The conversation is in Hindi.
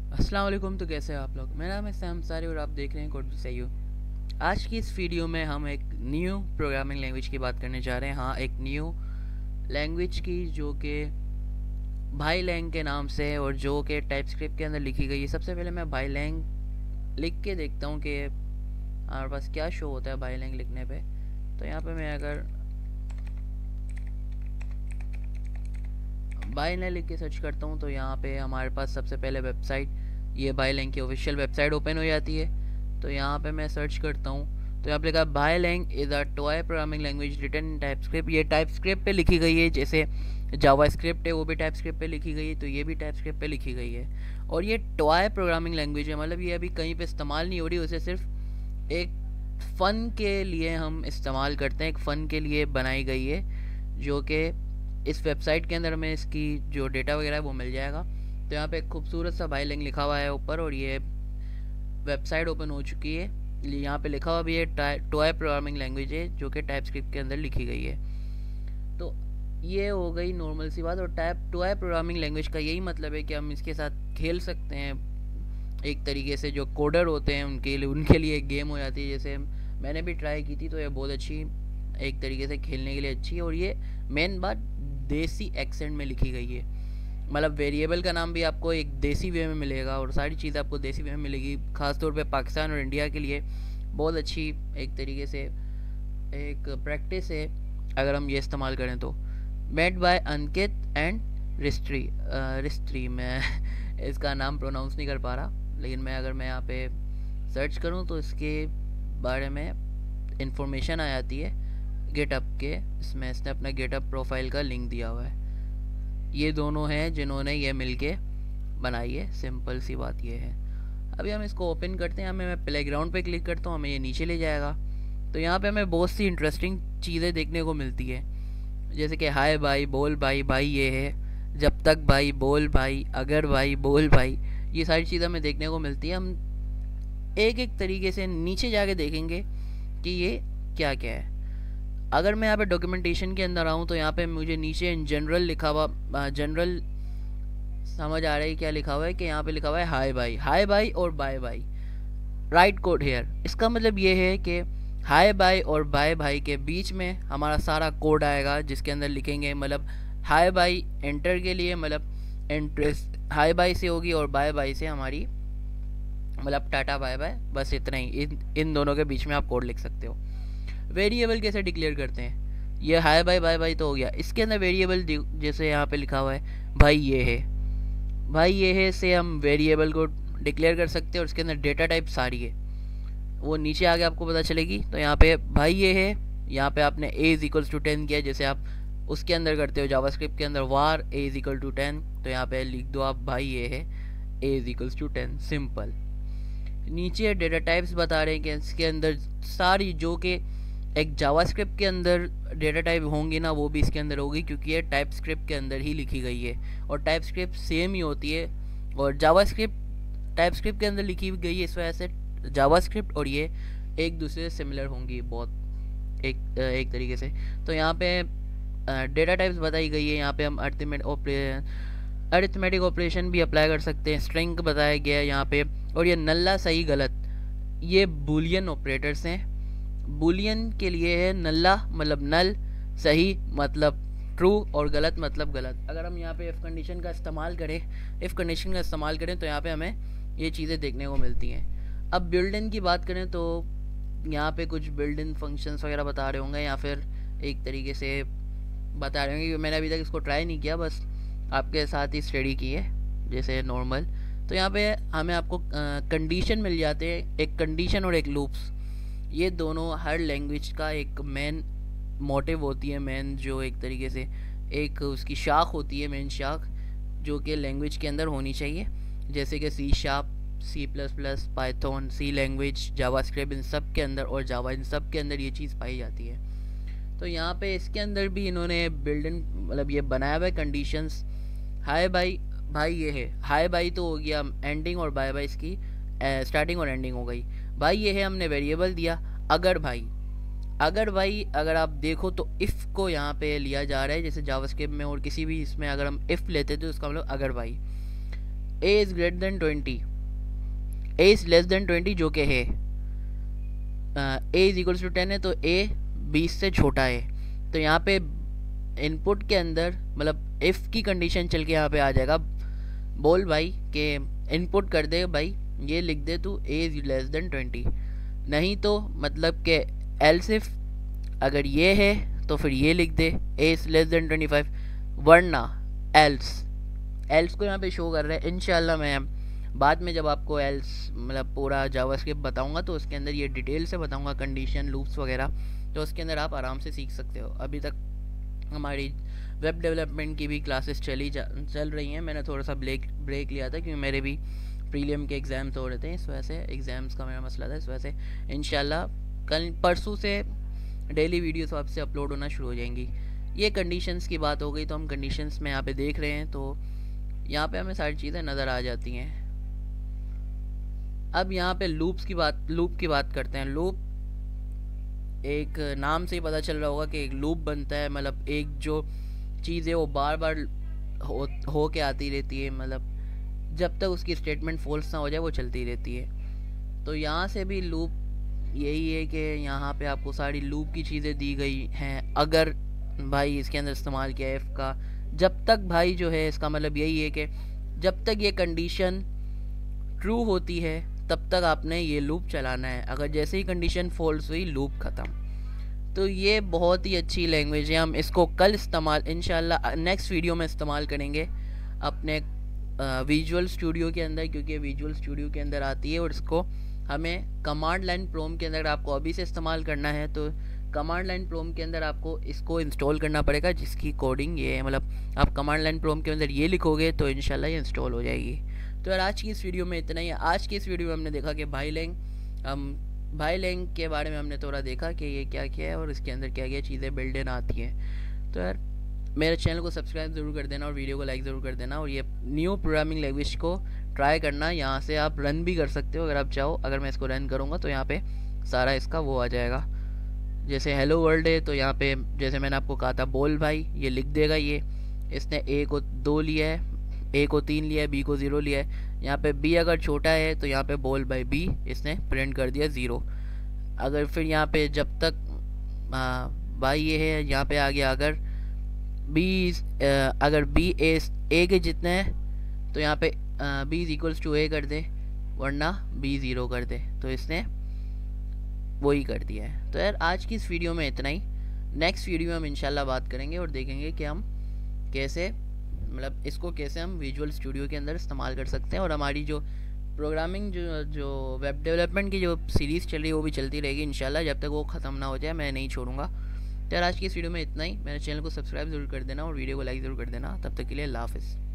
अस्सलाम वालेकुम। तो कैसे हैं आप लोग? मेरा नाम है सैम सारी और आप देख रहे हैं कोड सही हो। आज की इस वीडियो में हम एक न्यू प्रोग्रामिंग लैंग्वेज की बात करने जा रहे हैं। हाँ, एक न्यू लैंग्वेज की जो कि भाई लैंग के नाम से है और जो कि टाइपस्क्रिप्ट के अंदर लिखी गई है। सबसे पहले मैं भाई लैंग लिख के देखता हूँ कि हमारे पास क्या शो होता है भाई लैंग लिखने पे। तो यहाँ पे मैं अगर बाय लैंग लिख के सर्च करता हूँ तो यहाँ पे हमारे पास सबसे पहले वेबसाइट, ये बाय लैंग की ऑफिशियल वेबसाइट ओपन हो जाती है। तो यहाँ पे मैं सर्च करता हूँ तो यहाँ पे लिखा by lang is a toy programming language written in TypeScript. ये टाइपस्क्रिप्ट पे लिखी गई है, जैसे जावास्क्रिप्ट है वो भी टाइपस्क्रिप्ट पे लिखी गई है, तो ये भी टाइपस्क्रिप्ट पे लिखी गई है। और ये टॉय प्रोग्रामिंग लैंग्वेज है, मतलब ये अभी कहीं पे इस्तेमाल नहीं हो रही, उसे सिर्फ एक फ़न के लिए हम इस्तेमाल करते हैं, एक फ़न के लिए बनाई गई है। जो कि इस वेबसाइट के अंदर हमें इसकी जो डेटा वगैरह है वो मिल जाएगा। तो यहाँ पे एक खूबसूरत सा बाय लैंग लिखा हुआ है ऊपर और ये वेबसाइट ओपन हो चुकी है। यहाँ पे लिखा हुआ भी है टॉय प्रोग्रामिंग लैंग्वेज है जो कि टाइपस्क्रिप्ट के अंदर लिखी गई है। तो ये हो गई नॉर्मल सी बात। और टॉय प्रोग्रामिंग लैंग्वेज का यही मतलब है कि हम इसके साथ खेल सकते हैं। एक तरीके से जो कोडर होते हैं उनके लिए एक गेम हो जाती है। जैसे मैंने भी ट्राई की थी तो ये बहुत अच्छी, एक तरीके से खेलने के लिए अच्छी है। और ये मेन बात देसी एक्सेंट में लिखी गई है, मतलब वेरिएबल का नाम भी आपको एक देसी वे में मिलेगा और सारी चीज़ आपको देसी वे में मिलेगी। ख़ासतौर पे पाकिस्तान और इंडिया के लिए बहुत अच्छी एक तरीके से एक प्रैक्टिस है अगर हम ये इस्तेमाल करें तो। मेड बाय अंकित एंड रिस्ट्री रिस्ट्री मैं इसका नाम प्रोनाउंस नहीं कर पा रहा, लेकिन मैं यहाँ पे सर्च करूँ तो इसके बारे में इंफॉर्मेशन आ जाती है गेटअप के। इसमें इसने अपना गेटअप प्रोफाइल का लिंक दिया हुआ है। ये दोनों हैं जिन्होंने ये मिलके बनाई है, सिंपल सी बात ये है। अभी हम इसको ओपन करते हैं, मैं प्लेग्राउंड पे क्लिक करता हूँ, हमें ये नीचे ले जाएगा। तो यहाँ पे हमें बहुत सी इंटरेस्टिंग चीज़ें देखने को मिलती है, जैसे कि हाय भाई, बोल भाई, भाई ये है, जब तक भाई, बोल भाई, अगर भाई, बोल भाई, ये सारी चीज़ें हमें देखने को मिलती है। हम एक एक तरीके से नीचे जाके देखेंगे कि ये क्या क्या है। अगर मैं यहाँ पे डॉक्यूमेंटेशन के अंदर आऊँ तो यहाँ पे मुझे नीचे इन जनरल लिखा हुआ, जनरल समझ आ रहा है क्या लिखा हुआ है, कि यहाँ पे लिखा हुआ है हाय भाई और bye bye, write code here. इसका मतलब ये है कि हाय बाय और बाय भाई के बीच में हमारा सारा कोड आएगा, जिसके अंदर लिखेंगे, मतलब हाय बाय एंटर के लिए, मतलब इंटरेस्ट हाय बाय से होगी और बाय बाय से हमारी मतलब टाटा बाय बाय, बस इतना ही। इन दोनों के बीच में आप कोड लिख सकते हो। वेरिएबल कैसे डिक्लेयर करते हैं, ये हाय बाय बाय बाय तो हो गया, इसके अंदर वेरिएबल जैसे यहाँ पे लिखा हुआ है भाई ये है, भाई ये है से हम वेरिएबल को डिक्लेयर कर सकते हैं और उसके अंदर डेटा टाइप सारी है वो नीचे आगे आपको पता चलेगी। तो यहाँ पे भाई ये है, यहाँ पे आपने a इज इक्वल्स टू 10 किया, जैसे आप उसके अंदर करते हो जावास्क्रिप्ट के अंदर वार a इज इक्वल टू 10, तो यहाँ पे लिख दो आप भाई ये है a is equals to 10, simple. नीचे डेटा टाइप्स बता रहे हैं कि इसके अंदर सारी जो कि एक जावास्क्रिप्ट के अंदर डेटा टाइप होंगी ना, वो भी इसके अंदर होगी, क्योंकि ये टाइपस्क्रिप्ट के अंदर ही लिखी गई है और टाइपस्क्रिप्ट सेम ही होती है और जावास्क्रिप्ट टाइपस्क्रिप्ट के अंदर लिखी गई है। इस वजह से जावास्क्रिप्ट और ये एक दूसरे से सिमिलर होंगी बहुत एक तरीके से। तो यहाँ पे डेटा टाइप्स बताई गई है। यहाँ पे हम अरिथमेटिक ऑपरेशन भी अप्लाई कर सकते हैं, स्ट्रिंग बताया गया है यहाँ पे। और ये नल्ला सही गलत, ये बूलियन ऑपरेटर्स हैं। बूलियन के लिए है नल्ला मतलब नल, सही मतलब ट्रू और गलत मतलब गलत। अगर हम यहाँ पे इफ़ कंडीशन का इस्तेमाल करें तो यहाँ पे हमें ये चीज़ें देखने को मिलती हैं। अब बिल्ड इन की बात करें तो यहाँ पे कुछ बिल्ड इन फंक्शंस वगैरह बता रहे होंगे या फिर एक तरीके से बता रहे होंगे, क्योंकि मैंने अभी तक इसको ट्राई नहीं किया, बस आपके साथ ही स्टडी की है जैसे नॉर्मल। तो यहाँ पे हमें आपको कंडीशन मिल जाते हैं, एक कंडीशन और एक लूप्स। ये दोनों हर लैंग्वेज का एक मेन मोटिव होती है, मेन जो एक तरीके से एक उसकी शाख होती है, मेन शाख जो कि लैंग्वेज के अंदर होनी चाहिए। जैसे कि C sharp, C plus plus, Python, C language, JavaScript, इन सब के अंदर और जावा, इन सब के अंदर ये चीज़ पाई जाती है। तो यहाँ पे इसके अंदर भी इन्होंने बिल्ड इन मतलब ये बनाया हुआ है कंडीशंस। हाय भाई, भाई ये है, हाय भाई तो हो गया एंडिंग और बाय बाय इसकी स्टार्टिंग और एंडिंग हो गई। भाई ये है, हमने वेरिएबल दिया। अगर भाई, अगर आप देखो तो इफ़ को यहाँ पे लिया जा रहा है, जैसे जावास्क्रिप्ट में और किसी भी इसमें अगर हम इफ़ लेते तो उसका मतलब अगर भाई। A is greater than 20, A is less than 20 जो कि है, ए इज इक्वल्स टू 10 है तो ए 20 से छोटा है। तो यहाँ पे इनपुट के अंदर मतलब इफ़ की कंडीशन चल के यहाँ पे आ जाएगा, बोल भाई कि इनपुट कर दे भाई, ये लिख दे तू ए इज लेस देन 20, नहीं तो मतलब कि एल्स इफ अगर ये है तो फिर ये लिख दे ए इज लेस देन 25, वरना एल्स को यहाँ पे शो कर रहा है। इंशाल्लाह मैं बाद में जब आपको एल्स मतलब पूरा जावास्क्रिप्ट बताऊंगा तो उसके अंदर ये डिटेल से बताऊंगा, कंडीशन लूप्स वगैरह, तो उसके अंदर आप आराम से सीख सकते हो। अभी तक हमारी वेब डेवलपमेंट की भी क्लासेस चल रही हैं। मैंने थोड़ा सा ब्रेक लिया था क्योंकि मेरे भी प्रीलियम के एग्ज़ाम्स हो रहे थे, इस वजह से एग्ज़ाम्स का मेरा मसला था, इस वजह से इंशाल्लाह कल परसों से डेली वीडियोस आपसे अपलोड होना शुरू हो जाएंगी। ये कंडीशंस की बात हो गई, तो हम कंडीशंस में यहाँ पे देख रहे हैं तो यहाँ पे हमें सारी चीज़ें नज़र आ जाती हैं। अब यहाँ पे लूप की बात करते हैं। लूप एक नाम से ही पता चल रहा होगा कि एक लूप बनता है, मतलब एक जो चीज़ है वो बार बार हो के आती रहती है, मतलब जब तक उसकी स्टेटमेंट फॉल्स ना हो जाए वो चलती रहती है। तो यहाँ से भी लूप यही है कि यहाँ पे आपको सारी लूप की चीज़ें दी गई हैं। अगर भाई इसके अंदर इस्तेमाल किया एफ का, जब तक भाई जो है इसका मतलब यही है कि जब तक ये कंडीशन ट्रू होती है तब तक आपने ये लूप चलाना है, अगर जैसे ही कंडीशन फॉल्स हुई लूप ख़त्म। तो ये बहुत ही अच्छी लैंग्वेज है, हम इसको कल इस्तेमाल इंशाल्लाह नेक्स्ट वीडियो में इस्तेमाल करेंगे अपने विजुअल स्टूडियो के अंदर, क्योंकि विजुअल स्टूडियो के अंदर आती है और इसको हमें कमांड लाइन प्रोम के अंदर आपको अभी से इस्तेमाल करना है। तो कमांड लाइन प्रोम के अंदर आपको इसको इंस्टॉल करना पड़ेगा, जिसकी कोडिंग ये है, मतलब आप कमांड लाइन प्रोम के अंदर ये लिखोगे तो इंशाल्लाह ये इंस्टॉल हो जाएगी। तो यार आज की इस वीडियो में इतना ही है। आज की इस वीडियो में हमने देखा कि भाईलैंग के बारे में हमने थोड़ा देखा कि ये क्या क्या है और इसके अंदर क्या क्या चीज़ें बिल्ड इन आती हैं। तो यार मेरे चैनल को सब्सक्राइब ज़रूर कर देना और वीडियो को लाइक ज़रूर कर देना, और ये न्यू प्रोग्रामिंग लैंग्वेज को ट्राई करना। यहाँ से आप रन भी कर सकते हो अगर आप चाहो। अगर मैं इसको रन करूँगा तो यहाँ पे सारा इसका वो आ जाएगा, जैसे हेलो वर्ल्ड है तो यहाँ पे जैसे मैंने आपको कहा था बोल भाई, ये लिख देगा। ये इसने ए को 2 लिया है, ए को 3 लिया है, बी को 0 लिया है। यहाँ पे बी अगर छोटा है तो यहाँ पे बोल भाई बी इसने प्रिंट कर दिया 0। अगर फिर यहाँ पे जब तक भाई ये है, यहाँ पे आ गया अगर बी ए के जितने हैं तो यहाँ पे बी इज इक्वल्स टू ए कर दे, वरना बी 0 कर दे। तो इसने वही कर दिया है। तो यार आज की इस वीडियो में इतना ही। नेक्स्ट वीडियो में हम इंशाल्लाह बात करेंगे और देखेंगे कि हम कैसे मतलब इसको कैसे हम विजुअल स्टूडियो के अंदर इस्तेमाल कर सकते हैं, और हमारी जो प्रोग्रामिंग जो वेब डेवलपमेंट की जो सीरीज़ चल रही है वो भी चलती रहेगी इंशाल्लाह, जब तक वो ख़त्म ना हो जाए मैं नहीं छोड़ूंगा। तो यार आज की इस वीडियो में इतना ही। मेरे चैनल को सब्सक्राइब ज़रूर कर देना और वीडियो को लाइक ज़रूर कर देना। तब तक के लिए अल्लाह हाफ़िज़।